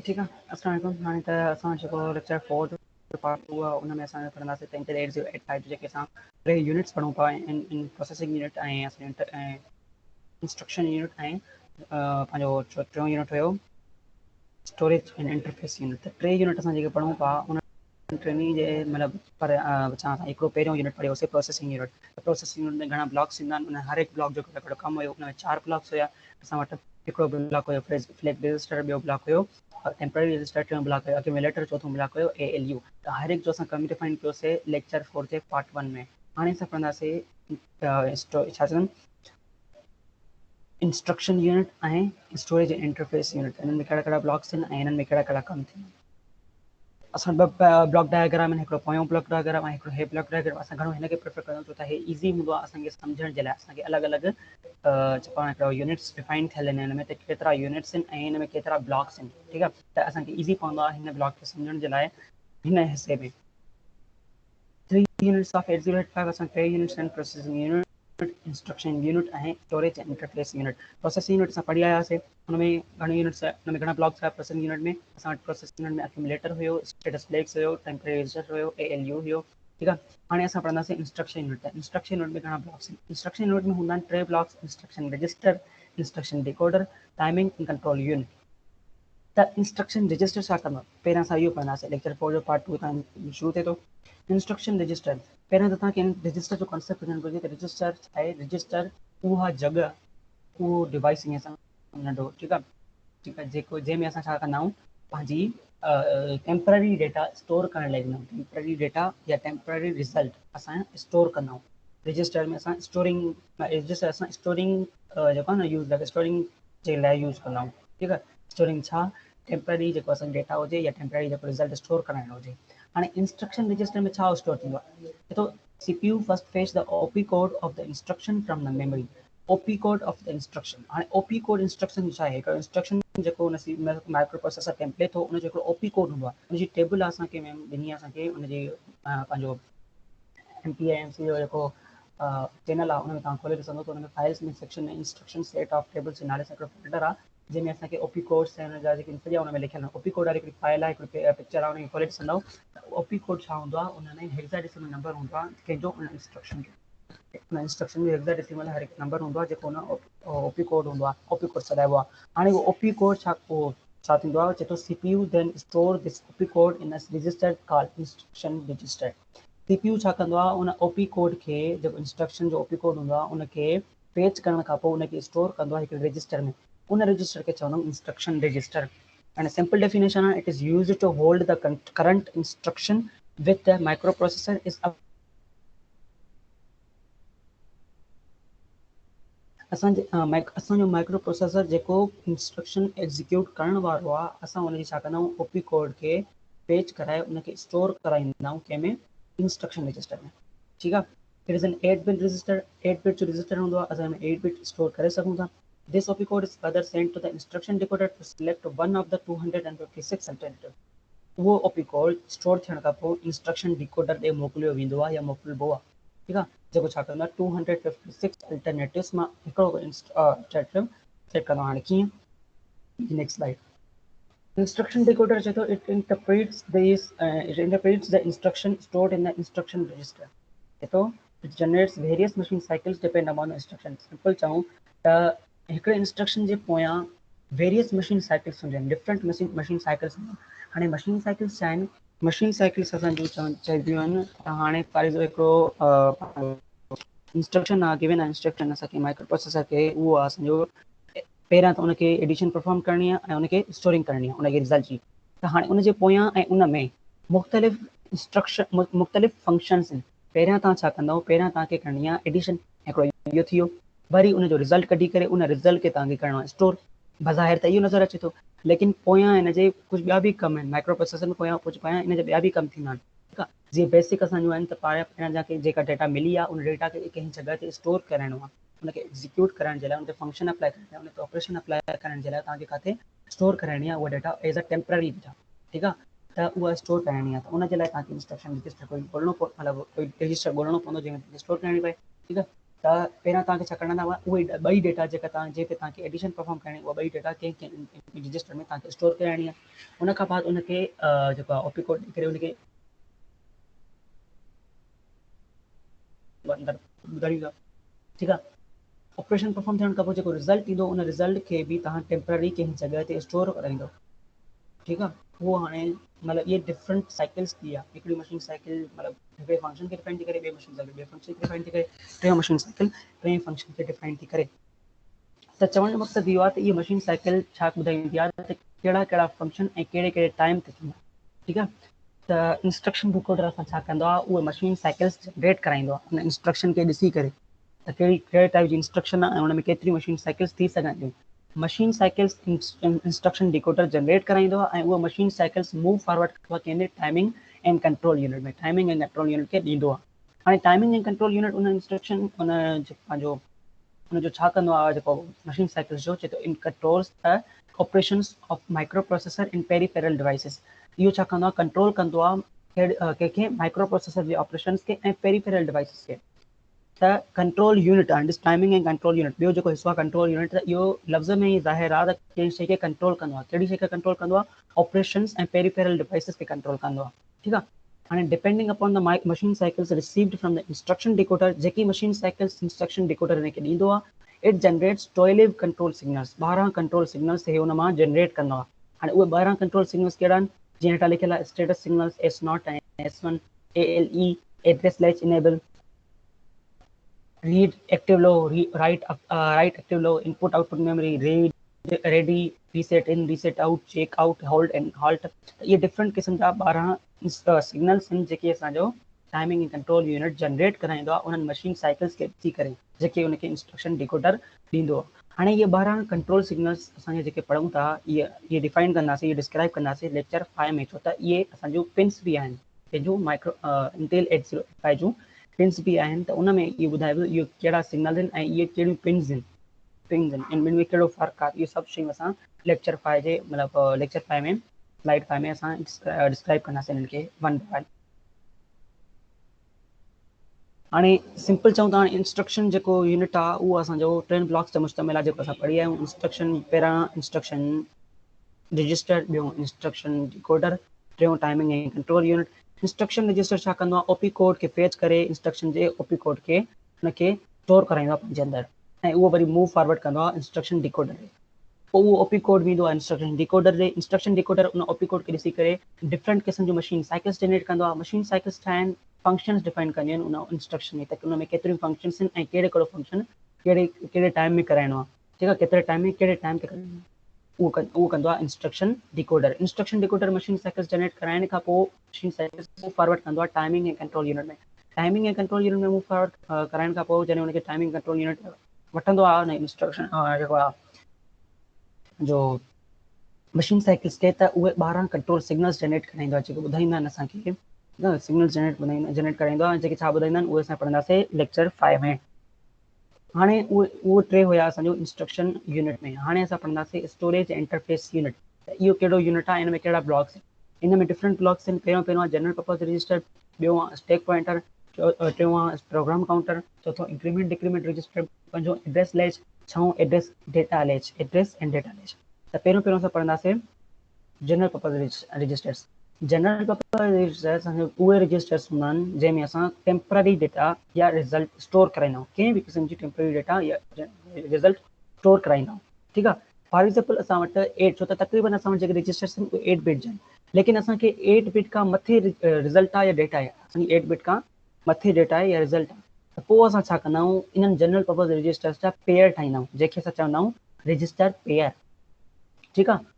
ठीक है। अस्सलाम वालेकुम। हाणे त असां जेको लेक्चर 4 जो पार्ट 2 आहे उन में असां पढ़ंदासीं 10.8085 जेके असां 3 यूनिट्स पढ़ूं पिया इन प्रोसेसिंग यूनिट ऐं असां इंस्ट्रक्शन यूनिट ऐं पंहिंजो टियों यूनिट हुयो स्टोरेज एंड इंटरफेस यूनिट। त 3 यूनिट असां जेके पढ़ूं पिया उन ट्रेनिंग जे मतिलबु पर असां हिकिड़ो पहिरियों यूनिट पढ़ियोसीं प्रोसेसिंग यूनिट। प्रोसेसिंग यूनिट में घणा ब्लॉक्स ईंदा आहिनि, उन हर हिकु ब्लॉक जो हिकिड़ो कमु हुयो। उन में 4 ब्लॉक्स हुया असां वटि। हिकिड़ो ब्लॉक हुयो फ्लैग रजिस्टर, ॿियो ब्लॉक हुयो टेम्पररी रजिस्टर, टियों ब्लॉक हुयो एक्यूमुलेटर, चौथों ब्लॉक हुयो ALU। त हर हिकु जो असां कमु डिफाइन कयोसीं लेक्चर 4 जे पार्ट 1 में। हाणे असां पढ़ंदासीं छा चवनि इंस्ट्रक्शन यूनिट ऐं स्टोरेज इंटरफेस यूनिट। इन्हनि में कहिड़ा कहिड़ा ब्लॉक्स आहिनि ऐं इन्हनि में कहिड़ा कहिड़ा कमु थियनि। असां ॿ ब्लॉक डायग्राम आहिनि, हिकिड़ो पोयों ब्लॉक डायग्राम ऐं हिकिड़ो हे ब्लॉक डायग्राम। असां घणो हिनखे प्रेफर कंदा आहियूं छो त हे ईज़ी हूंदो आहे असांखे सम्झण जे लाइ। असांखे अलॻि अलॻि पाण हिकिड़ो यूनिट्स डिफाइन थियल आहिनि हिन में, त केतिरा यूनिट्स आहिनि ऐं हिन में केतिरा ब्लॉक्स आहिनि। ठीकु आहे, त असांखे ईज़ी पवंदो आहे हिन ब्लॉक खे सम्झण जे लाइ। हिन हिसे में 3 यूनिट्स ऑफ 8085 असां 3 यूनिट्स आहिनि प्रोसेसिंग यूनिट, इंस्ट्रक्शन यूनिट ऐं storage and interface unit. Processing unit असां पढ़ी आयासीं, हुनमें घणी यूनिट्स हुनमें घणा ब्लॉक्स हुआ प्रोसेसिंग यूनिट में। असां वटि प्रोसेसिंग यूनिट में एक्यूमुलेटर हुयो, स्टेटस फ्लैग्स हुयो, टेम्पररी रजिस्टर हुयो, ALU हुयो। ठीकु आहे, हाणे असां पढ़ंदासीं इंस्ट्रक्शन यूनिट। इंस्ट्रक्शन यूनिट में घणा ब्लॉक्स आहिनि? इंस्ट्रक्शन यूनिट में हूंदा आहिनि 3 blocks, instruction register, instruction decoder, timing and control unit. त इंस्ट्रक्शन रजिस्टर छा कंदो आहे? पहिरियां असां इहो पढ़ंदासीं, लेक्चर 4 जो पार्ट 2 तां शुरू थिए थो। इंस्ट्रक्शन रजिस्टर, पहिरियां त तव्हांखे रजिस्टर जो कॉन्सेप्ट हुजणु घुरिजे त रजिस्टर छा आहे। रजिस्टर उहा जॻह, उहो डिवाइस ईअं असां नंढो, ठीकु आहे, ठीकु आहे, जेको जंहिंमें असां छा कंदा आहियूं पंहिंजी टेम्पररी डेटा स्टोर करण लाइ ईंदा आहियूं। टेम्पररी डेटा या टेम्पररी रिज़ल्ट असां स्टोर कंदा आहियूं। रजिस्टर में असां स्टोरिंग, रजिस्टर असां स्टोरिंग जेको आहे न यूज़ लाइ स्टोरिंग जे लाइ यूज़ कंदा आहियूं। ठीकु आहे, स्टोरिंग छा टेम्पररी जेको असांजो डेटा हुजे या टेम्पररी जेको रिज़ल्ट स्टोर कराइणो हुजे। हाणे इंस्ट्रक्शन रजिस्टर में छा स्टोर थींदो आहे? तो CPU first fetch the OP code of the instruction from the memory. OP code of the instruction, हाणे OP कोड इंस्ट्रक्शन छा आहे? हिकिड़ो इंस्ट्रक्शन जेको हुन माइक्रो प्रोसेसर टेम्पलेट हो, उनजो हिकिड़ो OP कोड हूंदो आहे। उनजी टेबल आहे असांखे मैम ॾिनी आहे असांखे, उनजी पंहिंजो MPIMC जो जेको चैनल आहे उनमें तव्हां खोले ॾिसंदो त उनमें फाइल्स में सेक्शन में इंस्ट्रक्शन सेट ऑफ टेबल्स जे नाले सां हिकिड़ो फोल्डर आहे जंहिंमें असांखे OP कोड्स ऐं हुनजा जेके सॼा हुन में लिखियल आहिनि। OP कोड वारी हिकिड़ी फाइल आहे, हिकिड़ी पिक्चर आहे, उनखे खोले ॾिसंदव त OP कोड छा हूंदो आहे? उन में हेक्साडेसिमल नंबर हूंदो आहे कंहिंजो, उन इंस्ट्रक्शन जो हेक्साडेसिमल हर हिकु नंबर हूंदो आहे जेको हुन OP कोड हूंदो आहे, OP कोड सॾाइबो आहे। हाणे उहो OP कोड छा थींदो आहे? चए थो CPU then store this OP code in a register called instruction register. CPU छा कंदो आहे? उन OP कोड खे, जेको इंस्ट्रक्शन जो OP कोड हूंदो आहे, उनखे पेच करण खां पोइ उनखे स्टोर कंदो आहे हिकिड़े रजिस्टर में। उन रजिस्टर खे चवंदा आहियूं instruction register. And simple definition आहे, it is used to hold the current instruction with the microprocessor is असांजो माइक्रो प्रोसेसर जेको इंस्ट्रक्शन एग्जीक्यूट करण वारो आहे, असां उनजी छा कंदा आहियूं? OP कोड खे पेच कराए उनखे स्टोर कराईंदा आहियूं कंहिंमें? इंस्ट्रक्शन रजिस्टर में। ठीकु आहे, it is an 8 bit register. 8 bit जो रजिस्टर हूंदो आहे, असां 8 बिट स्टोर करे सघूं था। This OP code is further sent to the instruction decoder to select one of the 256 alternative. उहो OP कोड स्टोर थियण खां पोइ इंस्ट्रक्शन डिकोडर ॾे मोकिलियो वेंदो आहे या मोकिलिबो आहे। ठीकु आहे, जेको छा कंदो आहे 256 अल्टरनेटिव्स मां हिकिड़ो अल्टरनेटिव सेट कंदो आहे। हाणे कीअं? Next slide. इंस्ट्रक्शन डिकोडर चए थो it interprets the instruction stored in the instruction register. चए थो it generates various machine cycles depend upon the instruction. Simple चऊं त हिकिड़े इंस्ट्रक्शन जे पोयां वेरियस मशीन साइकिल्स हूंदियूं आहिनि, डिफरेंट मशीन साइकिल्स। हाणे मशीन साइकिल्स छा आहिनि? मशीन साइकिल्स असांजो चइबियूं आहिनि त हाणे फॉर हिकिड़ो इंस्ट्रक्शन आहे, गिवन आहे इंस्ट्रक्शन असांखे माइक्रो प्रोसेसर खे, उहो आहे असांजो पहिरियां त उनखे एडिशन परफॉर्म करणी आहे ऐं उनखे स्टोरिंग करणी आहे उनखे रिज़ल्ट जी। त हाणे उनजे पोयां ऐं उन में मुख़्तलिफ़ इंस्ट्रक्शन, मुख़्तलिफ़ फंक्शन्स आहिनि। पहिरियां तव्हां छा कंदव? पहिरियां तव्हांखे करणी आहे एडिशन, हिकिड़ो इहो थी वियो। वरी उनजो रिज़ल्ट कढी करे उन रिज़ल्ट खे तव्हांखे करिणो आहे स्टोर। बज़ाहिर त इहो नज़र अचे थो, लेकिन पोयां हिनजे कुझु ॿिया बि कम आहिनि। माइक्रो प्रोसेसर में पोयां हिनजा ॿिया बि कम थींदा आहिनि। ठीकु आहे, जीअं बेसिक असांजो आहिनि त पहिरियां जेका डेटा मिली आहे उन डेटा खे कंहिं जॻह ते स्टोर कराइणो आहे, उनखे एग्जीक्यूट करण जे लाइ, उन ते फंक्शन अप्लाई करण जे लाइ, उन ते ऑपरेशन अप्लाई करण जे लाइ तव्हांखे किथे स्टोर कराइणी आहे उहा data as a temporary data. ठीकु आहे, त उहा स्टोर कराइणी आहे, त उनजे लाइ तव्हांखे इंस्ट्रक्शन रजिस्टर कोई ॻोल्हणो, मतिलबु कोई रजिस्टर ॻोल्हणो पवंदो जंहिंमें स्टोर करणी पए। ठीकु आहे, त पहिरां तव्हांखे छा करणा अथव, उहे ॿई डेटा जेका तव्हां जे पे तव्हांखे एडिशन परफॉर्म करणी, उहा ॿई डेटा कंहिं रजिस्टर में तव्हांखे स्टोर कराइणी आहे। उन खां बाद उनखे जेको आहे ओपी कोड ॾेई करे उनखे अंदरि ॿुधाईंदा। ठीकु आहे। ऑपरेशन परफॉर्म थियण खां पोइ जेको रिज़ल्ट ईंदो उन रिज़ल्ट खे बि तव्हां टेम्पररी कंहिं जॻह ते स्टोर कराईंदो। ठीकु आहे। उहो हाणे मतिलबु इहे डिफरेंट साइकिल्स थी आहे। हिकिड़ी मशीन साइकिल मतिलबु हिकिड़े फंक्शन खे डिफाइन थी करे, ॿिए मशीन साइकिल ॿिए फंक्शन खे डिफाइन थी करे, टे मशीन साइकिल टे फंक्शन खे डिफाइन थी करे। त चवण जो मक़सदु इहो आहे त इहे मशीन साइकिल छा ॿुधाईंदी आहे त कहिड़ा कहिड़ा फंक्शन ऐं कहिड़े कहिड़े टाइम ते थींदा। ठीकु आहे। त इंस्ट्रक्शन डिकोडर असां छा कंदो आहे, उहे मशीन साइकिल्स जनरेट कराईंदो आहे उन इंस्ट्रक्शन खे ॾिसी करे त कहिड़े टाइप जी इंस्ट्रक्शन आहे ऐं उन में केतिरी मशीन साइकिल्स थी सघनि थियूं। Machine cycles instruction decoder generate कराईंदो आहे ऐं उहा मशीन साइकिल्स मूव फॉरवर्ड कंदो आहे कंहिंजे टाइमिंग एंड कंट्रोल यूनिट में, टाइमिंग एंड कंट्रोल यूनिट खे ॾींदो आहे। हाणे टाइमिंग एंड कंट्रोल यूनिट उन इंस्ट्रक्शन उन पंहिंजो उनजो छा कंदो आहे, जेको मशीन साइकिल्स जो चए थो इन controls the operations of micro processor इन पेरीफेरल डिवाइसिस। इहो छा कंदो आहे, कंट्रोल कंदो आहे कंहिंखे माइक्रो प्रोसेसर जे ऑपरेशंस खे ऐं पेरीफेरल डिवाइसिस खे। त कंट्रोल यूनिट आहे ॾिस, टाइमिंग ऐं कंट्रोल यूनिट ॿियो जेको हिसो आहे कंट्रोल यूनिट, त इहो लफ़्ज़ में ई ज़ाहिर आहे त कंहिं शइ खे कंट्रोल कंदो आहे। कहिड़ी शइ खे कंट्रोल कंदो आहे, ऑपरेशंस ऐं पेरीफेरल डिवाइसिस खे कंट्रोल कंदो आहे। ठीकु आहे। हाणे depending upon the machine cycles received from the instruction decoder, जेकी मशीन साइकिल्स इंस्ट्रक्शन डिकोडर हिनखे ॾींदो आहे, it generates 12 control signals, 12 control signals हे हुन मां जनरेट कंदो आहे। हाणे उहे 12 कंट्रोल सिग्नल्स कहिड़ा आहिनि, जीअं हेठां लिखियल आहे स्टेटस सिग्नल्स S0 ऐं S1, ALE address latch enable, read active low, write active low, input output memory, ready, reset in, reset out, check out, hold and halt। ये डिफरेंट किस्म जा 12 सिग्नल्स आहिनि जेके असांजो timing and control unit generate कराईंदो आहे उन्हनि machine cycles खे ॾिसी करे, जेके उनखे इंस्ट्रक्शन डिकोडर ॾींदो आहे। हाणे इहे 12 कंट्रोल सिग्नल्स असांजे जेके पढ़ूं था, इहे डिफाइन कंदासीं, इहे डिस्क्राइब कंदासीं लेक्चर 5 में। छो त इहे असांजूं पिन्स बि आहिनि, पंहिंजूं माइक्रो इंटेल 805 जूं पिन्स बि आहिनि। त उन में इहो ॿुधाइबो इहो कहिड़ा सिग्नल आहिनि ऐं इहे कहिड़ियूं पिन्स आहिनि, इन ॿिनि में कहिड़ो फ़र्क़ु आहे। इहे सभु शयूं असां लेक्चर 5 जे मतिलबु लेक्चर 5 में स्लाइड 5 में असां डिस्क्राइब कंदासीं इन्हनि खे वन बाय वन। हाणे सिंपल चऊं त इंस्ट्रक्शन जेको यूनिट आहे उहो असांजो 10 ब्लॉक्स ते मुश्तमिल आहे, जेको असां पढ़ी आहियूं। इंस्ट्रक्शन पहिरां इंस्ट्रक्शन रजिस्टर, ॿियो इंस्ट्रक्शन डिकोडर, टियों टाइमिंग ऐं कंट्रोल यूनिट। इंस्ट्रक्शन रजिस्टर छा कंदो आहे, ओपी कोड खे फेच करे इंस्ट्रक्शन जे ओपी कोड खे हुनखे स्टोर कराईंदो आहे पंहिंजे अंदरि, ऐं उहो वरी मूव फॉरवर्ड कंदो आहे इंस्ट्रक्शन डिकोडर खे। पोइ उहो ओपी कोड बि ईंदो आहे इंस्ट्रक्शन डिकोडर ॾे। इंस्ट्रक्शन डिकोडर उन ओपी कोड खे ॾिसी करे डिफरेंट क़िस्म जूं मशीन साइकिल्स जनरेट कंदो आहे। मशीन साइकिल्स छा आहिनि, फंक्शन्स डिफाइन कंदियूं आहिनि उन इंस्ट्रक्शन में, त उन में केतिरियूं फंक्शन्स आहिनि ऐं कहिड़े कहिड़ो फंक्शन कहिड़े टाइम में कराइणो आहे। ठीकु आहे। केतिरे टाइम में कहिड़े टाइम ते कराइणो आहे, उहो कंदो आहे instruction decoder. Instruction decoder machine cycles generate कराइण खां पोइ मशीन साइकिल्स मूव फॉरवर्ड कंदो आहे टाइमिंग ऐं कंट्रोल यूनिट में। टाइमिंग ऐं कंट्रोल यूनिट में मूव फॉरवर्ड कराइण खां पोइ जॾहिं हुनखे टाइमिंग कंट्रोल यूनिट वठंदो आहे हुन इंस्ट्रक्शन जेको आहे जो मशीन साइकिल्स खे, त उहे 12 कंट्रोल सिग्नल्स जनरेट कराईंदो आहे, जेके ॿुधाईंदा आहिनि असांखे सिग्नल्स जनरेट कराईंदो आहे, जेके छा ॿुधाईंदा आहिनि उहे असां पढ़ंदासीं लेक्चर 5 में। हाणे उहे टे हुया असांजो इंस्ट्रक्शन यूनिट में। हाणे असां पढ़ंदासीं स्टोरेज इंटरफेस यूनिट। त इहो कहिड़ो यूनिट आहे, इन में कहिड़ा ब्लॉक्स आहिनि। इन में डिफरेंट ब्लॉक्स आहिनि। पहिरियों आहे जनरल पर्पज़ रजिस्टर, ॿियों आहे स्टैक पॉइंटर, टियों आहे प्रोग्राम काउंटर, चौथों इंक्रीमेंट डिक्रीमेंट रजिस्टर, पंजों एड्रेस लैच, छहों address data latch, address and data latch. त पहिरियों असां पढ़ंदासीं general purpose registers. General purpose registers उहे रजिस्टर्स हूंदा आहिनि जंहिंमें असां टेम्पररी डेटा या रिज़ल्ट स्टोर कराईंदा आहियूं, कंहिं बि क़िस्म जी टेम्पररी डेटा या रिज़ल्ट स्टोर कराईंदा आहियूं। ठीकु आहे। फॉर एग्ज़ाम्पल असां वटि 8, छो त तक़रीबन असां वटि जेके रजिस्टर्स आहिनि उहे 8 बिट जा आहिनि, लेकिन असांखे 8 बिट खां मथे रिज़ल्ट आहे या डेटा आहे, असांजी 8 बिट खां मथे डेटा आहे या रिज़ल्ट आहे। त पोइ असां छा कंदा आहियूं, इन्हनि जनरल पर्पज़ रजिस्टर्स जा पेयर ठाहींदा आहियूं, जंहिंखे असां चवंदा आहियूं रजिस्टर पेयर। ठीकु आहे।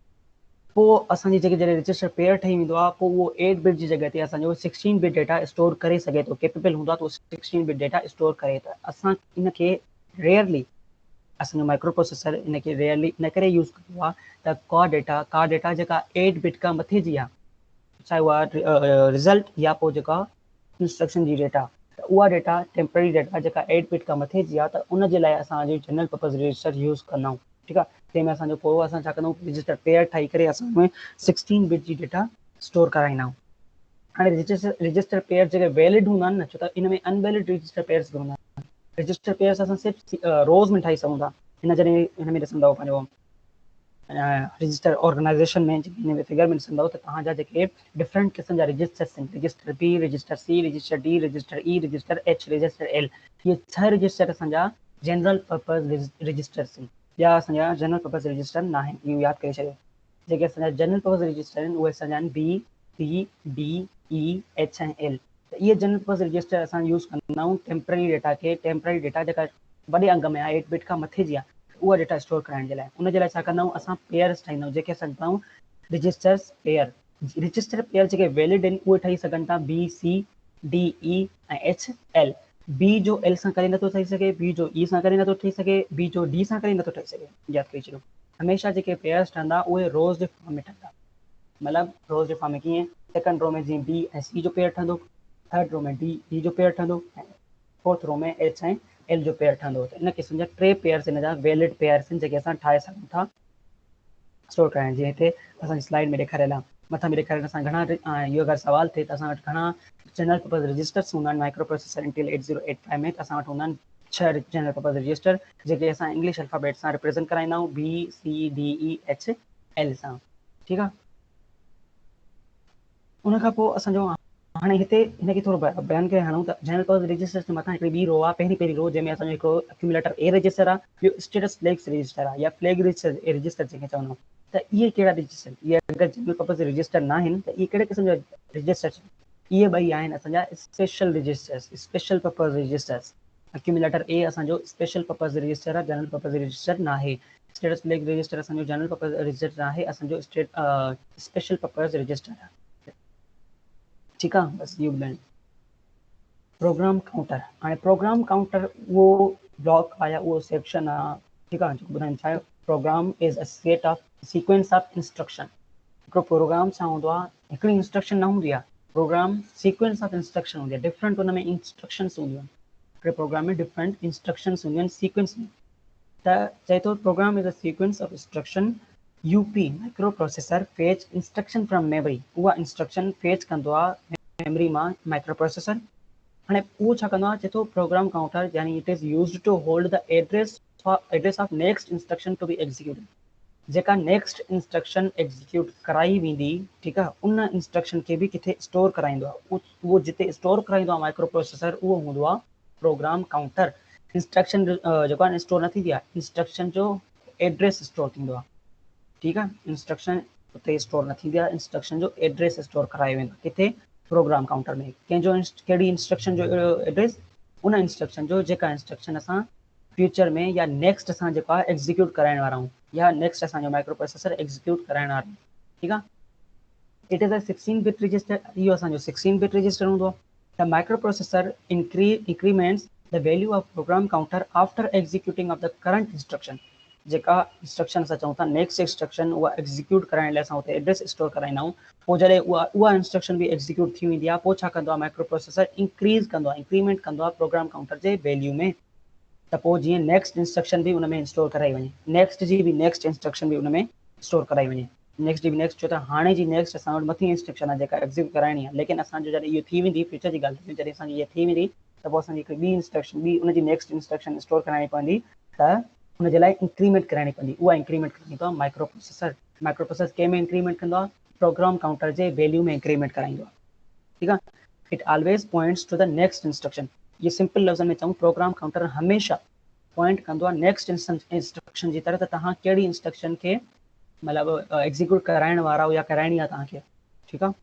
पोइ असांजी जेके जॾहिं रजिस्टर पेयर ठही वेंदो आहे, पोइ उहो 8 बिट जी जॻह ते असांजो 16 बिट डेटा स्टोर करे सघे थो, केपेबल हूंदो आहे त उहो 16 बिट डेटा स्टोर करे। त असां इनखे रेयरली असांजो माइक्रो प्रोसेसर इनखे रेयरली इन करे यूज़ कंदो आहे त का डेटा जेका 8 बिट खां मथे जी आहे, चाहे उहा रिज़ल्ट या पोइ जेका इंस्ट्रक्शन जी डेटा, त उहा डेटा टेम्पररी डेटा जेका 8 बिट खां मथे जी आहे, त उन जे लाइ असांजी जनरल पर्पज़ रजिस्टर यूज़ कंदा आहियूं। ठीकु आहे। तंहिंमें असांजो पोइ असां छा कंदा आहियूं, रजिस्टर पेयर ठाही करे असां में 16 बिट जी डेटा स्टोर कराईंदा आहियूं। हाणे रजिस्टर पेयर जेके वैलिड हूंदा आहिनि न, छो त इन में अनवैलिड रजिस्टर पेयर्स बि हूंदा आहिनि। रजिस्टर पेयर्स असां सिर्फ़ु रोज़ में ठाही सघूं था। हिन जॾहिं हिन में ॾिसंदव पंहिंजो रजिस्टर ऑर्गेनाइजेशन में हिन में फिगर में ॾिसंदव त तव्हांजा जेके डिफरेंट क़िस्म जा रजिस्टर्स आहिनि, register B, register C, register D, register E, register H, register L, ये 6 रजिस्टर असांजा जनरल पर्पज़ रजिस्टर्स आहिनि। ॿिया असांजा जनरल पर्पज़ रजिस्टर न आहिनि, इहो यादि करे छॾियो। जेके असांजा जनरल पर्पज़ रजिस्टर आहिनि उहे असांजा आहिनि बी, सी, डी, ई, एच ऐं एल। त इहे जनरल पर्पज़ रजिस्टर असां यूज़ कंदा आहियूं टेम्पररी डेटा खे, टेम्पररी डेटा जेका वॾे अंग में आहे 8 बिट खां मथे जी आहे, उहा डेटा स्टोर कराइण जे लाइ। उन जे लाइ छा कंदा आहियूं असां पेयर्स ठाहींदा आहियूं, जेके असां चवंदा आहियूं रजिस्टर्स पेयर। रजिस्टर पेयर जेके वैलिड आहिनि उहे ठही सघनि था बी, सी, डी, ई ऐं एच, एल। बी जो एल सां करे नथो ठही सघे, बी जो ई सां करे नथो ठही सघे, बी जो डी सां करे नथो ठही सघे, यादि करे छॾियो। हमेशह जेके पेयर्स ठहंदा उहे रोज़ जे फॉर्म में ठहंदा, मतलब रोज़ जे फॉर्म में कीअं, सेकंड रो में जीअं बी ऐं सी जो पेयर ठहंदो, थर्ड रो में डी जो पेयर ठहंदो, फोर्थ रो में एच ऐं एल जो पेयर ठहंदो। त इन क़िस्म जा 3 पेयर्स हिन जा वैलिड पेयर्स आहिनि जेके असां ठाहे सघूं था स्टोर कराइण। जीअं हिते असांजी स्लाइड में ॾेखारियल आहे, मथां बि ॾेखारियल असां घणा इहो अगरि सवाल थिए त असां वटि घणा जनरल पर्पज़ रजिस्टर्स हूंदा आहिनि माइक्रो प्रोसेसर इंटेल 8085 में। त असां वटि हूंदा आहिनि 6 जनरल पर्पज़ रजिस्टर जेके असां इंग्लिश अल्फ़ाबेट सां रिप्रेज़ेंट कराईंदा आहियूं बी, सी, डी, ई, एच, एल सां, ठीकु आहे। उन खां पोइ असांजो हाणे हिते हिनखे थोरो बयानु करे हणूं त जनरल पर्पज़ रजिस्टर्स जे मथां हिकिड़ी ॿी रो आहे, पहिरीं रो जंहिंमें असांजो हिकिड़ो एक्यूमुलेटर ए रजिस्टर आहे, ॿियो स्टेटस फ्लैग्स रजिस्टर आहे या फ्लैग रजिस्टर जंहिंखे चवंदा आहियूं। त इहे कहिड़ा रजिस्टर, इहे अगरि जनरल पर्पज़ रजिस्टर न आहिनि त इहे कहिड़े क़िस्म जा रजिस्टर्स, इहे ॿई आहिनि असांजा special registers, special purpose registers. Accumulator A असांजो स्पेशल पर्पज़ रजिस्टर आहे, जनरल पर्पज़ रजिस्टर न आहे। स्टेटस फ्लैग रजिस्टर असांजो जनरल पर्पज़ रजिस्टर न आहे, असांजो स्पेशल पर्पज़ रजिस्टर आहे, ठीकु आहे। बसि इहो ॿुधाइणु। प्रोग्राम काउंटर, हाणे प्रोग्राम काउंटर उहो ब्लॉक आहे या उहो सेक्शन आहे, ठीकु आहे, जेको ॿुधाइणु छा आहे। Program is a set of sequence of instruction. हिकिड़ो प्रोग्राम छा हूंदो आहे, हिकिड़ी इंस्ट्रक्शन न हूंदी आहे, प्रोग्राम सीक्वेंस ऑफ इंस्ट्रक्शन हूंदी आहे, डिफरेंट हुन में इंस्ट्रक्शन्स हूंदियूं आहिनि। हिकिड़े प्रोग्राम में डिफरेंट इंस्ट्रक्शन्स हूंदियूं आहिनि सीक्वेंस में। त चए थो program is a sequence of instruction uP microprocessor fetch instruction from memory. उहा इंस्ट्रक्शन फेच कंदो आहे मेमोरी मां माइक्रो प्रोसेसर। हाणे उहो छा कंदो आहे, चए थो प्रोग्राम काउंटर यानी it is used to hold the address of next instruction to be executed. जेका नेक्स्ट इंस्ट्रक्शन एग्जीक्यूट कराई वेंदी, ठीकु आहे, उन इंस्ट्रक्शन खे बि किथे स्टोर कराईंदो आहे। उहो जिते स्टोर कराईंदो आहे माइक्रो प्रोसेसर उहो हूंदो आहे प्रोग्राम काउंटर। इंस्ट्रक्शन जेको आहे स्टोर न थींदी आहे, इंस्ट्रक्शन जो एड्रेस स्टोर थींदो आहे, ठीकु आहे। इंस्ट्रक्शन उते स्टोर न थींदी आहे, इंस्ट्रक्शन जो एड्रेस स्टोर करायो वेंदो आहे किथे, प्रोग्राम काउंटर में। कंहिंजो कहिड़ी इंस्ट्रक्शन जो एड्रेस, उन इंस्ट्रक्शन जो जेका इंस्ट्रक्शन असां फ्यूचर में या नेक्स्ट असां जेको आहे एग्जीक्यूट कराइण वारा आहियूं, या नेक्स्ट असांजो माइक्रो प्रोसेसर एग्जीक्यूट कराइण वारो, ठीकु आहे। It is a 16 bit register, इहो असांजो 16 बिट रजिस्टर हूंदो आहे। The micro processor increments the value of program counter after executing of the current instruction. जेका इंस्ट्रक्शन असां चऊं था नेक्स्ट इंस्ट्रक्शन उहा एग्जीक्यूट कराइण लाइ असां हुते एड्रेस स्टोर कराईंदा आहियूं। पोइ जॾहिं उहा इंस्ट्रक्शन बि एग्जीक्यूट थी वेंदी आहे, पोइ छा कंदो आहे माइक्रो प्रोसेसर इंक्रीज़ कंदो आहे, इंक्रीमेंट कंदो आहे प्रोग्राम काउंटर जे वैल्यू में। त पोइ जीअं नेक्स्ट इंस्ट्रक्शन बि उन में स्टोर कराई वञे, नेक्स्ट जी बि नेक्स्ट इंस्ट्रक्शन बि उन में स्टोर कराई वञे, नेक्स्ट जी बि नेक्स्ट। छो त हाणे जी नेक्स्ट असां वटि मथी इंस्ट्रक्शन आहे जेका एग्जीक्यूट कराइणी आहे, लेकिन असांजो जॾहिं इहो थी वेंदी, फ्यूचर जी ॻाल्हि जॾहिं असांजी इहा थी वेंदी त पोइ असांजी हिकिड़ी ॿी इंस्ट्रक्शन बि उनजी नेक्स्ट इंस्ट्रक्शन स्टोर कराइणी पवंदी, त उनजे लाइ इंक्रीमेंट कराइणी पवंदी। उहा इंक्रीमेंट कराईंदो आहे माइक्रो प्रोसेसर। माइक्रो प्रोसेसर कंहिं में इंक्रीमेंट कंदो आहे, प्रोग्राम काउंटर जे वैल्यू में इंक्रीमेंट कराईंदो आहे, ठीकु आहे। It always points to the next instruction. ये सिंपल लफ़्ज़नि में चऊं, प्रोग्राम काउंटर हमेशह पॉइंट कंदो आहे नेक्स्ट इंस्ट्रक्शन जी तरह, त तव्हां कहिड़ी इंस्ट्रक्शन खे मतिलबु एग्जीक्यूट कराइण वारा हो या कराइणी आहे तव्हांखे, ठीकु आहे।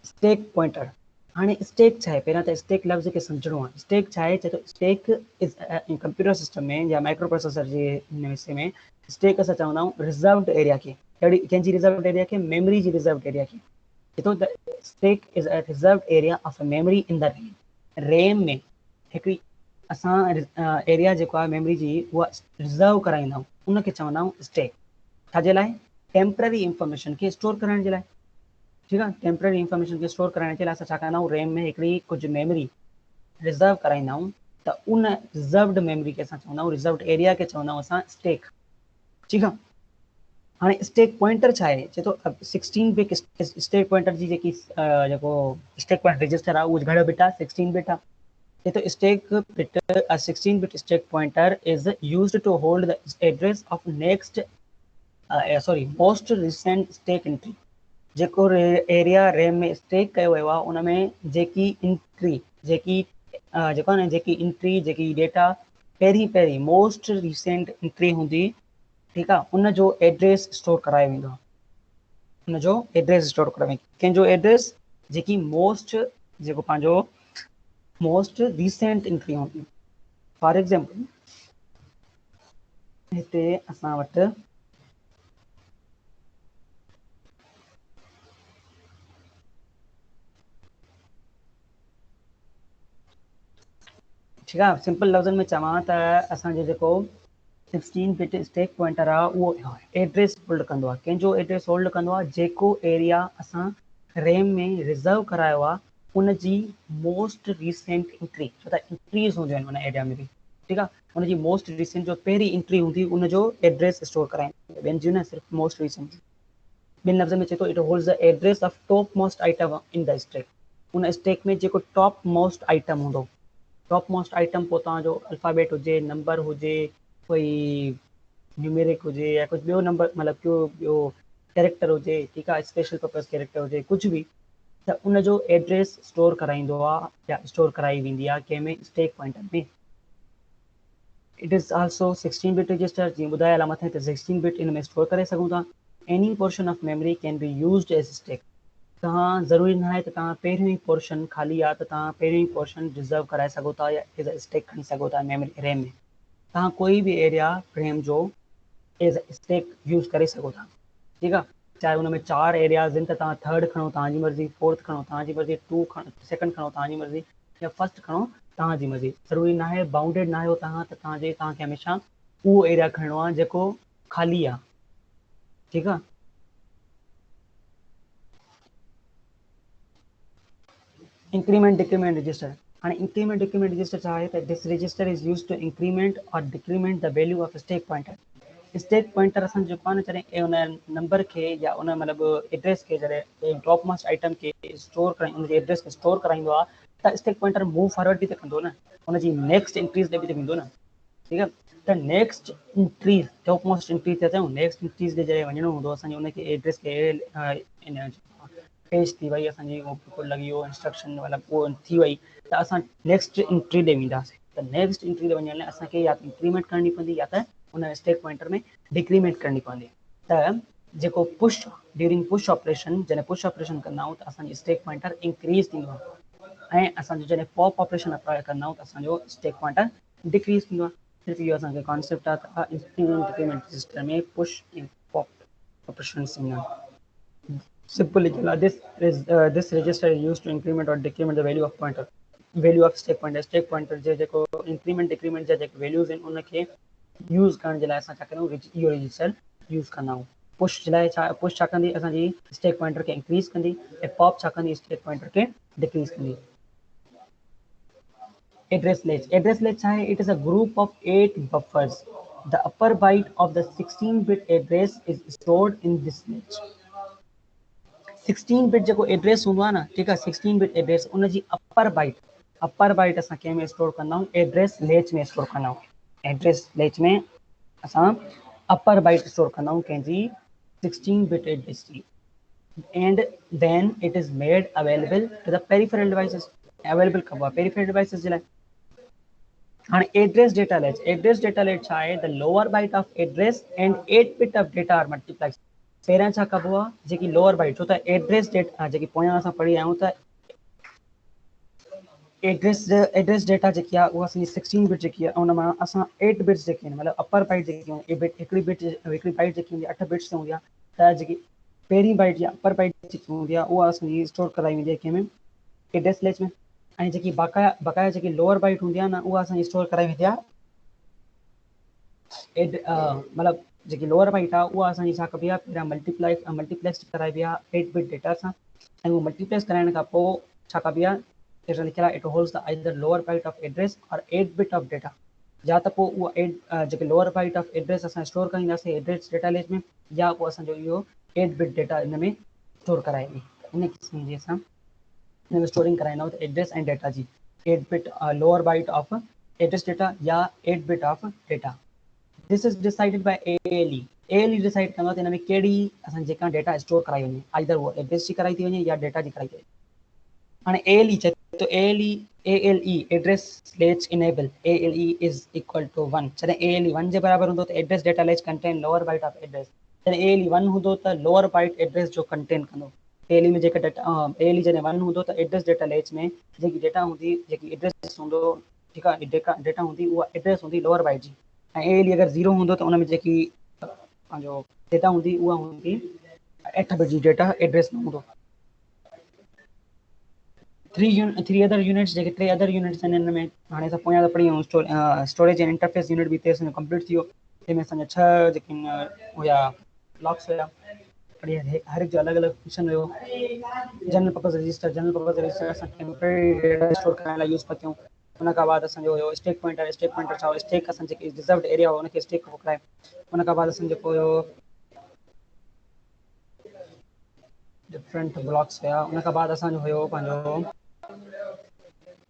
स्टैक पॉइंटर, हाणे स्टैक छा आहे, पहिरियां त स्टैक लफ़्ज़ खे सम्झणो आहे। स्टैक छा आहे, चए थो स्टैक इज़ कंप्यूटर सिस्टम में या माइक्रो प्रोसेसर जे हिन हिस्से में स्टैक असां चवंदा आहियूं रिजर्व्ड एरिया खे। कहिड़ी कंहिंजी रिजर्व्ड एरिया खे, मेमोरी जी रिजर्व्ड एरिया खे। चए थो the stack is a reserved area of a memory in the RAM में। हिकिड़ी असां एरिया जेको आहे मेमोरी जी उहा रिजर्व कराईंदा आहियूं, उनखे चवंदा आहियूं स्टैक। छाजे लाइ, टेम्पररी इंफॉर्मेशन खे स्टोर कराइण जे लाइ, ठीकु आहे। टेम्पररी इंफॉर्मेशन खे स्टोर कराइण जे लाइ असां छा कंदा आहियूं, रैम में हिकिड़ी कुझु मेमोरी रिजर्व कराईंदा आहियूं, त उन रिजर्व्ड मेमोरी खे असां चवंदा आहियूं, रिजर्व्ड एरिया खे चवंदा आहियूं असां स्टैक, ठीकु आहे। हाणे स्टैक पॉइंटर छा आहे, चए थो 16 बिट स्टैक पॉइंटर जी जेको स्टैक पॉइंट रजिस्टर आहे उहो घणो बिट आहे, 16 बिट आहे। तो stack bit, a 16-bit stack pointer is used to hold the address of next most recent stack entry. जेको एरिया रैम में स्टेक कयो वियो आहे उन में जेकी इंट्री जेकी जेको आहे न जेकी इंट्री जेकी डेटा पहिरीं पहिरीं मोस्ट रीसेंट इंट्री हूंदी, ठीकु आहे, उन जो एड्रेस स्टोर करायो वेंदो आहे, उन जो एड्रेस स्टोर करायो वेंदो, कंहिंजो एड्रेस जेकी मोस्ट जेको पंहिंजो मोस्ट रीसेंट इंट्री हूंदी। फॉर एग्जाम्पल हिते असां वटि ठीकु आहे, सिंपल लफ़्ज़नि में चवां त असांजो जेको 16-बिट स्टैक पॉइंटर आहे उहो एड्रेस होल्ड कंदो आहे, कंहिंजो एड्रेस होल्ड कंदो आहे, जेको एरिया असां रैम में रिज़र्व करायो आहे उन जी मोस्ट रीसेंट इंट्री, छो त इंट्रीज़ हूंदियूं आहिनि उन एरिया में बि, ठीकु आहे, उन जी मोस्ट रीसेंट जो पहिरीं इंट्री हूंदी उन जो एड्रेस स्टोर कराईंदी, ॿियनि जी न सिर्फ़ु मोस्ट रीसेंट। ॿिनि लफ़्ज़नि में चए थो it holds the address of top most item in the stack, उन स्टैक में जेको टॉप मोस्ट आइटम हूंदो, टॉप मोस्ट आइटम पोइ तव्हांजो अल्फ़ाबेट हुजे, नंबर हुजे, कोई न्यूमेरिक हुजे या कुझु ॿियो नंबर मतिलबु को ॿियो कैरेक्टर हुजे, ठीकु आहे, स्पेशल पर्पज़ कैरेक्टर हुजे, कुझु बि, त उन जो एड्रेस स्टोर कराईंदो आहे या स्टोर कराई वेंदी आहे कंहिंमें स्टैक पॉइंटर में। इट इज़ आल्सो 16-बिट रजिस्टर, जीअं ॿुधायल आहे मथे, त 16-बिट इन में स्टोर करे सघूं था। Any portion of memory can be used as stack, तव्हां ज़रूरी न आहे त तव्हां पहिरियों ई पोर्शन खाली आहे त तव्हां पहिरियों ई पोर्शन रिज़र्व कराए सघो था या एज अ स्टैक खणी सघो था मेमोरी रैम में, तव्हां कोई बि एरिया रैम जो एज अ स्टैक यूज़ करे सघो था, ठीकु आहे, चाहे हुन में 4 एरियाज़ आहिनि त तव्हां थर्ड खणो तव्हांजी मर्ज़ी, फोर्थ खणो तव्हांजी मर्ज़ी, सेकंड खणो तव्हांजी मर्ज़ी, या फर्स्ट खणो तव्हांजी मर्ज़ी, ज़रूरी न आहे, बाउंडेड न आहियो तव्हां त तव्हांखे हमेशह उहो एरिया खणणो आहे जेको ख़ाली आहे, ठीकु आहे। इंक्रीमेंट डिक्रीमेंट रजिस्टर, हाँ इंक्रीमेंट डिक्रीमेंट रजिस्टर छा आहे त this register is use to increment और decrement the value of stack pointer. Stack pointer असां जेको आहे न जॾहिं उन नंबर खे या उन मतिलबु एड्रेस खे जॾहिं टॉप मोस्ट आइटम खे स्टोर कराई उन जे एड्रेस खे स्टोर कराईंदो आहे त स्टैक पॉइंटर मूव फॉरवर्ड बि त कंदो न, उन जी नेक्स्ट इंक्रीज़ ॾे बि त वेंदो न, ठीकु आहे, त next increase top most increase ते चऊं नेक्स्ट इंक्रीज़ ॾे जॾहिं वञिणो हूंदो असांखे उनखे एड्रेस खे पेज थी वई असांजी बिल्कुलु लॻी वियो इंस्ट्रक्शन मतिलबु उहो थी वई त असां नेक्स्ट इंट्री ॾे वेंदासीं, त नेक्स्ट इंट्री ॾे वञण लाइ असांखे या त इंक्रीमेंट करणी पवंदी या त उन स्टैक पॉइंटर में डिक्रीमेंट करणी पवंदी। त जेको पुश ड्यूरिंग पुश ऑपरेशन, जॾहिं पुश ऑपरेशन कंदा आहियूं त असांजी स्टैक पॉइंटर इंक्रीज़ थींदो आहे ऐं असांजो जॾहिं पॉप ऑपरेशन अप्लाई कंदा आहियूं त असांजो स्टैक पॉइंटर डिक्रीज़ थींदो आहे। सिर्फ़ु इहो असांखे कॉन्सेप्ट आहे त इंक्रीमेंट डिक्रीमेंट रजिस्टर में पुश ऐं पॉप ऑपरेशन थींदा आहिनि। Simply, this register is used to increment or decrement the value of pointer, value of stack pointer। stack pointer जे जेको increment decrement जा जेके values आहिनि उनखे यूज़ करण जे लाइ असां छा कंदा आहियूं, इहो रजिस्टर यूज़ कंदा आहियूं। पुश जे लाइ छा, पुश छा कंदी असांजी स्टैक पॉइंटर खे इंक्रीज़ कंदी ऐं पॉप छा कंदी स्टैक पॉइंटर खे डिक्रीज़ कंदी। एड्रेस लेच छा आहे, it is a group of 8 buffers, the upper byte of the 16-bit address is stored in this ledge। 16 bit जेको एड्रेस हूंदो आहे न, ठीकु आहे, 16 बिट एड्रेस उन जी अपर बाइट असां कंहिं में स्टोर कंदा आहियूं, एड्रेस लेच में स्टोर कंदा आहियूं। एड्रेस लेच में असां अपर बाइट स्टोर कंदा आहियूं कंहिंजी 16 बिट एड्रेस जी, and then it is made available to the peripheral devices, available कबो आहे पेरिफेरल डिवाइसेस जे लाइ। हाणे एड्रेस डेटा लेच छा आहे, the lower byte of address and 8 bit of data are multiplied. पहिरियां छा कबो आहे, जेकी लोअर बाइट, छो त एड्रेस डेटा जेकी पोयां असां पढ़ी आहियूं त एड्रेस डेटा जेकी आहे उहा असांजी 16 बिट जेकी आहे उन मां असां 8 बिट्स जेके आहिनि मतिलबु अपर बाइट जेकी हूंदी हिकिड़ी बाइट जेकी हूंदी आहे 8 बिट्स हूंदी आहे, त जेकी पहिरीं बाइट या अपर बाइट जेकी हूंदी आहे उहा असांजी स्टोर कराई वेंदी आहे कंहिंमें, एड्रेस लेच में, ऐं जेकी बकाया जेकी लोअर बाइट हूंदी आहे न उहा असांजी स्टोर कराई वेंदी आहे मतिलबु जेकी लोअर बाइट आहे उहा असांजी छा कबी आहे, पहिरियां मल्टीप्लेक्स कराइबी आहे 8 बिट डेटा सां, ऐं उहो मल्टीप्लेक्स कराइण खां पोइ छा कबी आहे, लिखियल आहे it holds the either lower byte of address और 8 बिट ऑफ डेटा, या त पोइ उहा जेके लोअर बाइट ऑफ एड्रेस असां स्टोर कंदासीं एड्रेस डेटा लेच में, या पोइ असांजो इहो 8 बिट डेटा इन में स्टोर कराएगी। इन क़िस्म जी असां इन में स्टोरिंग कराईंदा आहियूं त एड्रेस ऐं data ji 8 bit lower byte of address data या 8 bit of data. This is decided by ALE. ALE decide कंदो त इन में कहिड़ी असां जेका डेटा स्टोर कराई वञे, आइदर वो एड्रेस जी कराई थी वञे या डेटा जी कराई थी वञे. हाणे ALE चए तो ALE address latch enable ALE is equal to 1. जॾहिं ALE 1 जे बराबर हूंदो त address data latch content lower byte of address. जॾहिं ALE 1 हूंदो त लोअर बाइट एड्रेस जो कंटेन कंदो. ALE में जेका डेटा ALE जॾहिं 1 हूंदो त एड्रेस डेटा लेच में जेकी डेटा हूंदी, जेकी एड्रेस हूंदो, ठीकु आहे, डेटा हूंदी उहा एड्रेस हूंदी लोअर बाइट जी. ऐं ALE अगरि 0 हूंदो त उन में जेकी पंहिंजो डेटा हूंदी उहा हूंदी 8 बिट जी डेटा, एड्रेस न हूंदो. थ्री अदर यूनिट्स जेके 3 अदर यूनिट्स आहिनि हिन में हाणे असां पोयां त पढ़ी ऐं स्टोरेज एंड इंटरफेस यूनिट बि हिते असांजो कंप्लीट थी वियो. जंहिंमें असांजा 6 जेके हुया ब्लॉक्स हुया, पढ़ी हर हिकु जो अलॻि अलॻि फंक्शन हुयो. जनरल पर्पस रजिस्टर असां टेम्परेरी डेटा स्टोर करण लाइ यूज़ पिया कयूं. उन खां बाद असांजो हुयो स्टैक पॉइंटर छा हुयो, स्टैक असां जेके रिजर्व्ड एरिया हो उनखे स्टैक कराए. उन खां बाद असां जेको हुयो डिफरेंट ब्लॉक्स हुया. उन खां बाद असांजो हुयो पंहिंजो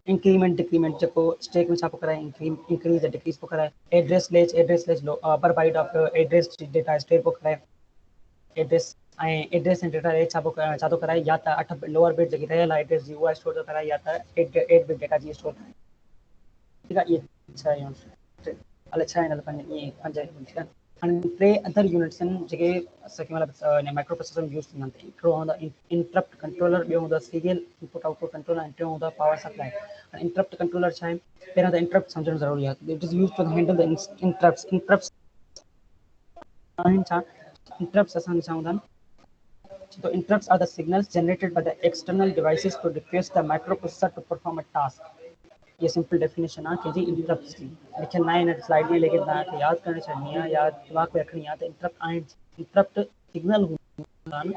इंक्रीमेंट डिक्रीमेंट जेको स्टैक में छा पियो कराए, इंक्रीज ऐं डिक्रीज पियो कराए. Address latch upper byte of address data store पियो कराए. एड्रेस ऐं डेटा लेच छा थो कराए, या त 8 लोअर बिट जेकी रहियल आहे एड्रेस जी उहा स्टोर थो कराए, या त 8 बिट डेटा जी स्टोर कराए. ठीकु आहे, इहे 6 यूनिट्स अलाए 6 आहिनि, 5 ठीकु आहे. हाणे 3 अदर यूनिट्स आहिनि जेके असांखे मतिलबु माइक्रो प्रोसेसर में यूज़ थींदा आहिनि. हिकिड़ो हूंदो आहे इंटरप्ट कंट्रोलर, ॿियो हूंदो आहे सीरियल इनपुट आउटपुट कंट्रोलर, ऐं टियों हूंदो आहे पावर सप्लाई. हाणे इंटरप्ट कंट्रोलर छा आहे, पहिरियों त इंटरप्ट सम्झणु ज़रूरी आहे. It is use to handle the interrupts आहिनि छा. इंटरप्ट्स असांखे छा हूंदा आहिनि, so interrupts are the signals generated by the external devices to request the microprocessor to perform a task. ये सिंपल डेफिनेशन आहे कि जी इंटरप्ट्स की लिखियल ना है स्लाइड में, लेकिन तव्हांखे यादि करणी छॾणी आहे या दिमाग़ में रखणी आहे त इंटरप्ट आहिनि. इंटरप्ट सिग्नल हूंदा आहिनि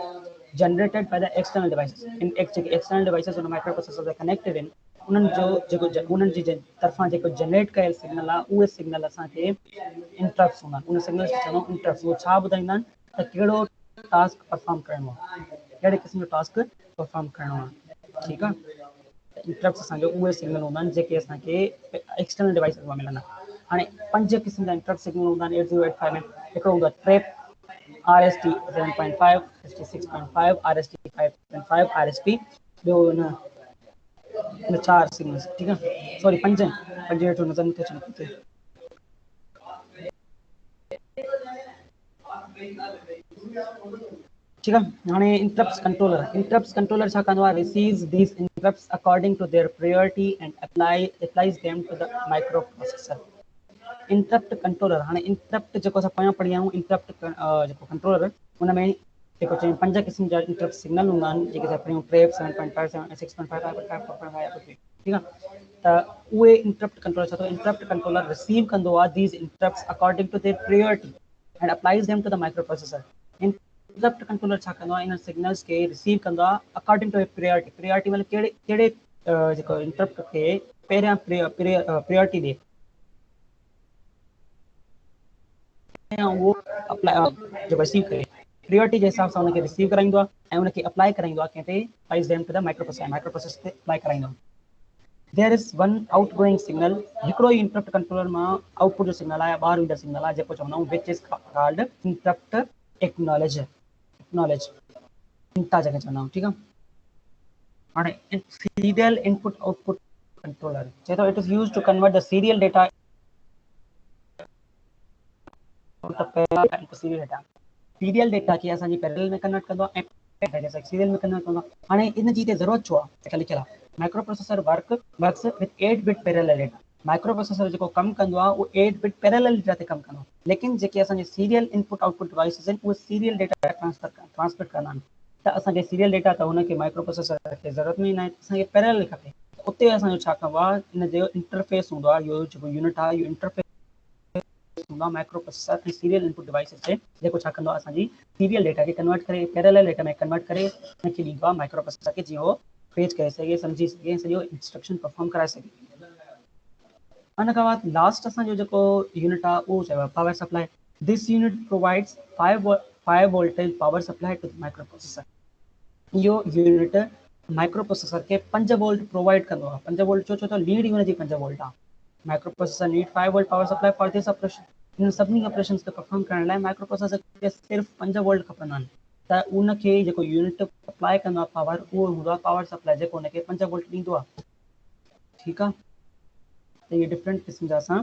generated by the external devices. जेके एक्सटर्नल डिवाइसिस हुन माइक्रो प्रोसेसर सां कनेक्टेड आहिनि, उन्हनि जो जेको उन्हनि जी तरफ़ां जेको जनरेट कयल सिग्नल आहे, उहे सिग्नल असांखे इंटरप्ट्स हूंदा आहिनि. उन सिग्नल खे चवंदा आहियूं इंटरप्ट्स. उहे छा ॿुधाईंदा आहिनि त कहिड़ो टास्क परफॉर्म करिणो आहे, कहिड़े क़िस्म जो टास्क परफॉर्म करिणो आहे. ठीकु आहे, इंटरप्ट्स असांजो उहे सिग्नल हूंदा आहिनि जेके असांखे एक्सटर्नल डिवाइसिस मां मिलंदा. हाणे 5 क़िस्म जा इंटरप्ट सिग्नल हूंदा आहिनि 8085 में. हिकिड़ो हूंदो आहे trap, RST 7.5, RST 6.5, RST 5.5, RST. ॿियो हिन 4 सिग्नल्स, ठीकु आहे, सॉरी 5 वेठो नज़र नथो अचे. ठीकु आहे. हाणे इंटरप्ट्स कंट्रोलर छा कंदो आहे, receives these interrupts according to their priority and applies them to the microprocessor. Interrupt controller, हाणे इंटरप्ट जेको असां पोयां पढ़ी आहियूं, इंटरप्ट जेको कंट्रोलर, हुन में जेको 5 क़िस्म जा इंटरप्ट सिग्नल हूंदा आहिनि जेके असां पढ़ियूं, ट्रैप 7.5, 6.5, 5.5, ठीकु आहे. त उहे इंटरप्ट कंट्रोलर छा थो, इंटरप्ट कंट्रोलर रिसीव कंदो आहे these interrupts according to their priority and applies them to the microprocessor. Interrupt controller छा कंदो आहे, इन सिग्नल्स खे रिसीव कंदो आहे अकॉर्डिंग टू प्रायोरिटी मतलब कहिड़े जेको इंटरप्ट खे पहिरियां प्रायोरिटी ॾे, उहो अप्लाई जो रिसीव करे प्रायोरिटी जे हिसाब सां उनखे रिसीव कराईंदो आहे ऐं उनखे अप्लाई कराईंदो आहे कंहिं ते, applies them to the microprocessor ते अप्लाई कराईंदो आहे. There is one out going signal. हिकिड़ो ई इंटरप्ट कंट्रोलर मां आउटपुट जो सिग्नल आहे, ॿाहिरि ईंदड़ सिग्नल आहे, जेको चवंदा आहियूं which is called interrupt acknowledge इंटा जंहिंखे चवंदा आहियूं. ठीकु आहे. हाणे सीरियल इनपुट आउटपुट कंट्रोलर चए थो, it is use to convert the serial data serial data खे असांजी पैरेलल में कन्वर्ट कंदो आहे ऐं सीरियल में कन्वर्ट कंदो आहे. हाणे इन जी ज़रूरत छो आहे, लिखियल आहे micro processor works with 8 bit parallel data. Micro processor जेको कमु कंदो आहे उहो 8 बिट पैरेलल डेटा ते कमु कंदो आहे, लेकिन जेके असांजे सीरियल इनपुट आउटपुट डिवाइसिस आहिनि उहे सीरियल डेटा ट्रांसफर कंदा आहिनि. त असांखे सीरियल डेटा त हुनखे माइक्रो प्रोसेसर खे ज़रूरत में न आहे, असांखे पैरेलल खपे. उते असांजो छा कबो आहे, इन जो इंटरफेस हूंदो आहे, इहो जेको यूनिट आहे इहो इंटरफेस हूंदो आहे माइक्रो प्रोसेसर ऐं सीरियल इनपुट डिवाइसिस ते, जेको छा कंदो आहे असांजी सीरियल डेटा खे कन्वर्ट करे पैरेलल डेटा में कन्वर्ट करे उनखे ॾींदो आहे माइक्रो प्रोसेसर खे, जीअं उहो पेज करे सघे, सम्झी सघे, सॼो इंस्ट्रक्शन परफॉर्म कराए सघे. उन खां बाद लास्ट असांजो जेको यूनिट आहे उहो चइबो आहे power supply. This unit provides 5 voltage power supply to the microprocessor. इहो यूनिट माइक्रो प्रोसेसर के 5 वोल्ट प्रोवाइड कंदो आहे। 5 वोल्ट छो त लीड ई हुनजी 5 वोल्ट आहे। Micro processor need 5 volt power supply for this operation. इन सभिनी ऑपरेशंस खे परफॉर्म करण लाइ माइक्रो प्रोसेसर खे सिर्फ़ 5 वोल्ट खपंदा आहिनि। त उनखे जेको यूनिट अप्लाई कंदो आहे पावर, उहो हूंदो आहे पावर सप्लाई जेको हुनखे 5 वोल्ट ॾींदो आहे। ठीकु आहे, त इहे डिफरेंट क़िस्म जा असां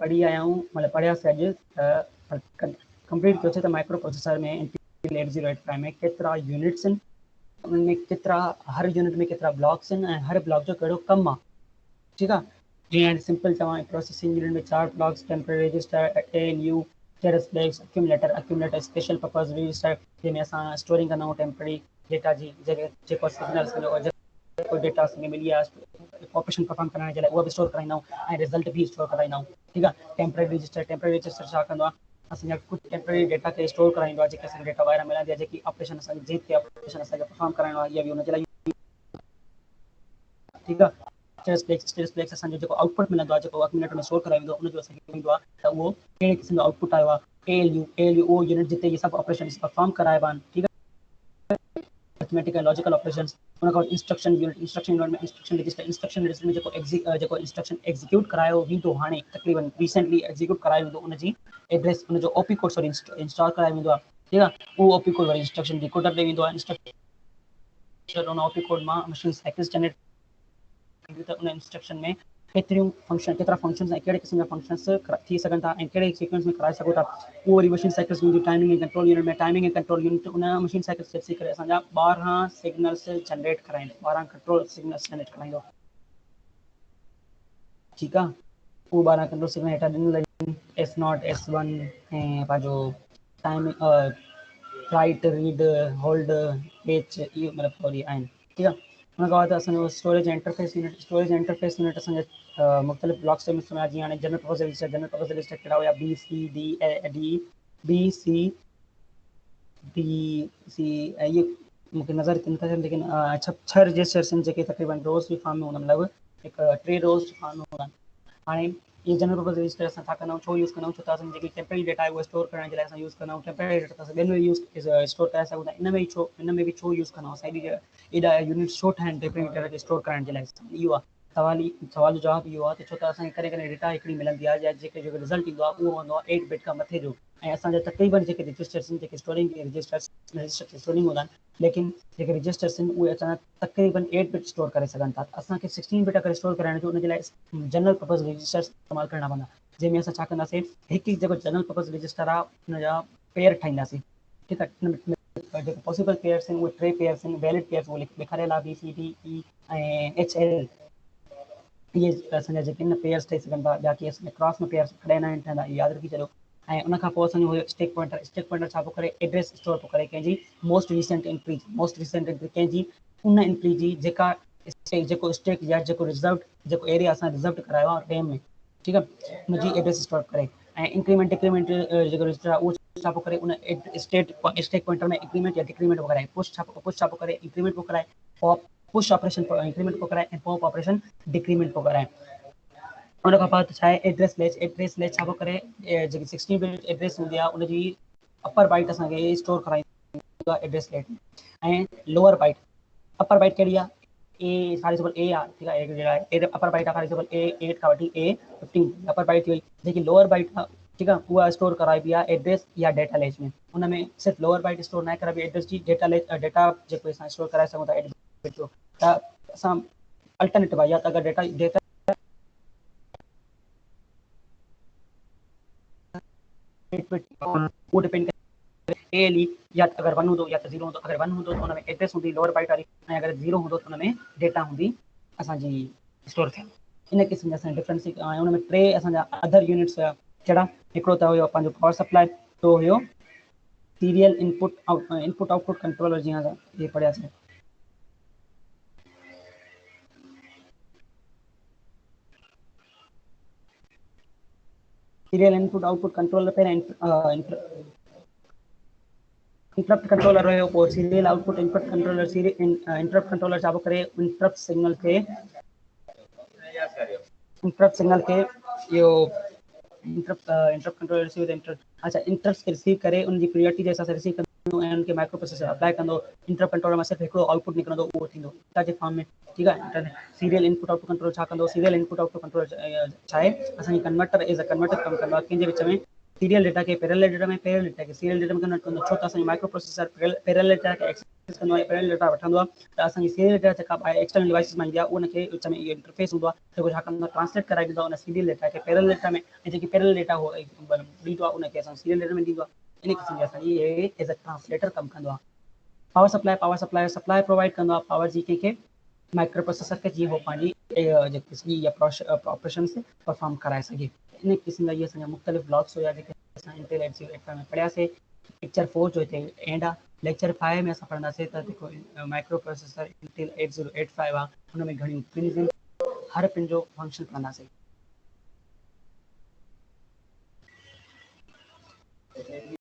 पढ़ी आया आहियूं, मतिलबु पढ़ियासीं अॼु। कंप्लीट कयोसीं त माइक्रो प्रोसेसर में इंटेल 8085 में केतिरा यूनिट्स आहिनि, उनमें केतिरा, हर यूनिट में केतिरा ब्लॉक्स आहिनि ऐं हर ब्लॉक जो कहिड़ो कमु आहे। ठीकु आहे, जीअं सिंपल चवां, प्रोसेसिंग यूनिट में 4 blocks, temporary register, ALU, status flags, accumulator special purpose register, जंहिंमें असां स्टोरिंग कंदा आहियूं टेम्पररी डेटा जी, जेको सिग्नल्स जेको डेटा असांखे मिली आहे ऑपरेशन परफॉर्म करण जे लाइ, उहा बि स्टोर कराईंदा आहियूं ऐं रिज़ल्ट बि स्टोर कराईंदा आहियूं। ठीकु आहे, टेम्पररी रजिस्टर छा कंदो आहे, असांजा कुझु टेम्पररी डेटा खे स्टोर कराईंदो आहे, जेके असांखे डेटा ॿाहिरां मिलंदी आहे, जेकी ऑपरेशन असांखे जेके ऑपरेशन असांखे परफॉर्म कराइणो आहे, इहा बि हुनजे लाइ। ठीकु आहे, स्टेटस फ्लैग्स असांजो जेको आउटपुट मिलंदो आहे, जेको एक्यूमुलेटर में स्टोर कराईंदो आहे, उनजो असांखे ईंदो आहे त उहो कहिड़े क़िस्म जो आउटपुट आयो आहे। ALU उहो यूनिट जिते इहे सभु ऑपरेशन परफॉर्म कराइबा आहिनि। ठीकु आहे, मैथमेटिकल लॉजिकल ऑपरेशंस। उन खां इंस्ट्रक्शन यूनिट में इंस्ट्रक्शन रजिस्टर में जेको इंस्ट्रक्शन एग्जीक्यूट करायो वेंदो, हाणे तकरीबन रिसेंटली एग्जीक्यूट करायो वेंदो, उनजी एड्रेस, उनजो ओपी कोड सॉरी इंस्टॉल करायो वेंदो आहे। ठीकु आहे, उहो ओपी कोड वरी इंस्ट्रक्शन डिकोडर ॾे वेंदो आहे। इंस्ट्रक्शन उन ओपी कोड मां मशीन साइकिल्स जनरेट त उन इंस्ट्रक्शन में केतिरा फंक्शंस ऐं कहिड़े क़िस्म जा फंक्शंस थी सघनि था ऐं कहिड़े सीक्वेंस में कराए सघो था, उहो वरी मशीन साइकिल्स में टाइमिंग ऐं कंट्रोल यूनिट में। टाइमिंग ऐं कंट्रोल यूनिट उन मशीन साइकिल्स खे ॾिसी करे असांजा 12 सिग्नल्स जनरेट कराईंदो, 12 कंट्रोल सिग्नल्स जनरेट कराईंदो। ठीकु आहे, उहो 12 कंट्रोल सिग्नल हेठां ॾिनल आहिनि, S0, S1 ऐं पंहिंजो timing, right, read, hold, H, इहो मतिलबु सॉरी आहिनि। ठीकु आहे, हुन खां बाद असांजो स्टोरेज इंटरफेस यूनिट असांजे मुख़्तलिफ़ ब्लॉक्स में इस्तेमालु, जीअं हाणे जनरल पर्पस रजिस्टर कहिड़ा हुया, BCD ऐं इहे मूंखे नज़र नथा अचनि, लेकिन 6 रजिस्टर्स आहिनि जेके तक़रीबन रोज़ बि फॉर्म में हूंदा, मतिलबु हिकु 3 रोज़ फॉर्म में हूंदा आहिनि। हाणे ये जनरल पर्पस रजिस्टर असां छा कंदा आहियूं, छो यूज़ कंदा आहियूं, छो त असांजी जेकी टेम्पररी डेटा आहे उहा स्टोर करण जे लाइ असां यूज़ कंदा आहियूं। टेम्पररी डेटा असां ॿियनि में यूज़ स्टोर करे सघूं था, इन में बि छो यूज़ कंदा आहियूं, एॾा यूनिट छो ठाहिनि टेम्पररी डेटा खे स्टोर करण जे लाइ, इहो आहे सवाल जो जवाबु इहो आहे, छो त असांखे कॾहिं डेटा हिकिड़ी मिलंदी आहे, या जेको रिज़ल्ट ईंदो आहे उहो हूंदो आहे 8 बिट खां मथे जो, ऐं असांजा तक़रीबन जेके रजिस्टर्स आहिनि, जेके स्टोरिंग रजिस्टर स्टोरिंग हूंदा आहिनि, लेकिन जेके रजिस्टर्स आहिनि उहे असांजा तक़रीबन 8 बिट स्टोर करे सघनि था। असांखे 16 बिट अगरि स्टोर कराइण जो, उनजे लाइ जनरल पर्पस रजिस्टर इस्तेमालु करणा पवंदा, जंहिंमें असां छा कंदासीं, हिकु जेको जनरल पर्पस रजिस्टर आहे हुनजा पेयर ठाहींदासीं। ठीकु आहे, जेके पॉसिबल पेयर्स आहिनि उहे 3 पेयर्स आहिनि, वैलिड पेयर्स उहे ॾेखारियल आहे, BCD, E ऐं HL। इहे असांजा जेके आहिनि पेयर्स ठही सघनि था, बाक़ी असांजा क्रॉस में पेयर्स कॾहिं न ठहंदा, इहे यादि रखी छॾियो। ऐं उनखां पोइ असांजो हुयो स्टैक पॉइंटर छा पियो करे, एड्रेस स्टोर पियो करे कंहिंजी मोस्ट रिसेंट एंट्री कंहिंजी उन एंट्री जी जेको स्टैक या जेको जेको एरिया असां रिजर्व करायो आहे टेम में। ठीकु आहे, हुनजी एड्रेस स्टोर करे, ऐं इंक्रीमेंट डिक्रीमेंट जेको रजिस्टर आहे उहो छा पियो करे, उन स्टैक पॉइंटर में इंक्रीमेंट या डिक्रीमेंट पियो कराए, पुश छा पियो करे, इंक्रीमेंट पियो कराए, पॉप पुश ऑपरेशन इंक्रीमेंट पियो कराए, ऐं पॉप ऑपरेशन डिक्रीमेंट पियो कराए। उन खां बाद छा आहे, एड्रेस लेच छा पियो करे, जेकी 16 बिट एड्रेस हूंदी आहे उनजी अपर बाइट असांखे स्टोर कराईंदी आहे एड्रेस लेच, ऐं लोअर बाइट, अपर बाइट कहिड़ी आहे, A फॉर एग्जांपल A आहे। ठीकु आहे, अपर बाइट आहे फॉर एग्जांपल A8 खां वठी A15 अपर बाइट थी वई। जेकी लोअर बाइट आहे, ठीकु आहे, उहा स्टोर कराइबी आहे एड्रेस या डेटा लेच में। हुन में सिर्फ़ु लोअर बाइट स्टोर न कराइबी एड्रेस जी, डेटा जेको असां स्टोर कराए सघूं था एड्रेस जो, त असां अल्टरनेटिव आहे, या त अगरि डेटा उहो डिपेंड ALE या अगरि 1 हूंदो या त 0 हूंदो। अगरि 1 हूंदो त हुन में एड्रेस हूंदी लोअर बाइट वारी, ऐं अगरि 0 हूंदो त हुन में डेटा हूंदी असांजी स्टोर थियल। इन क़िस्म जा असांजा डिफरेंस, ऐं हुन में 3 असांजा अदर यूनिट्स हुया, कहिड़ा, हिकिड़ो त हुयो पंहिंजो पावर सप्लाई, तो हुयो सीरियल इनपुट आउटपुट कंट्रोलर, जीअं असां इहे पढ़ियासीं। सीरियल इनपुट आउटपुट कंट्रोलर पहिरियां इंटरप्ट कंट्रोलर हुयो, पोइ serial output input controller. Interrupt controller छा पियो करे, इंटरप्ट सिग्नल खे इहो इंटरप्ट कंट्रोलर रिसीव अच्छा इंटरप्ट खे रिसीव करे उनजी प्रायोरिटी जे हिसाब सां रिसीव ऐं उनखे माइक्रो प्रोसेसर अप्लाई कंदो। इंटरप्ट कंट्रोलर मां सिर्फ़ु हिकिड़ो आउटपुट निकिरंदो, उहो थींदो डेटा जे फॉर्म में, ठीकु आहे। सीरियल इनपुट आउटपुट कंट्रोल छा कंदो? सीरियल इनपुट आउटपुट कंट्रोल छा आहे? असांजी कन्वर्टर एज़ अ कन्वर्टर कमु कंदो आहे, कंहिंजे विच में सीरियल डेटा खे पैरेलल डेटा में, पैरेलल डेटा खे सीरियल डेटा में कन्वर्ट कंदो। छो त असांजो माइक्रो प्रोसेसर पैरेलल डेटा खे एक्सेस कंदो आहे, पैरेलल डेटा वठंदो आहे, त असांजी सीरियल डेटा जेका आहे एक्सटर्नल डिवाइसिस मां ईंदी आहे, उनखे विच में इहो इंटरफेस हूंदो आहे, जेको छा कंदो आहे, ट्रांसलेट कराए ॾींदो आहे उन सीरियल डेटा खे पैरेलल डेटा में, ऐं जेकी पैरेलल डेटा हो ॾींदो आहे उनखे असां सीरियल डेटा में ॾींदो आहे। इन क़िस्म जी असांजी एज़ अ ट्रांसलेटर कमु कंदो आहे। पावर सप्लाई सप्लाई प्रोवाइड कंदो आहे पावर जी कंहिंखे? माइक्रो प्रोसेसर खे, जीअं हो पंहिंजी जेकी सॼी ऑपरेशन परफॉर्म कराए सघे। इन क़िस्म जा इहे असांजा मुख़्तलिफ़ ब्लॉक्स हुया जेके असां इंटेल 8085 में पढ़ियासीं। लेक्चर 4 जो हिते एंड आहे। लेक्चर 5 में असां पढ़ंदासीं त जेको माइक्रो प्रोसेसर इंटेल 8085 आहे, हुन में घणियूं पिन्स आहिनि, हर पिन जो फंक्शन पढ़ंदासीं।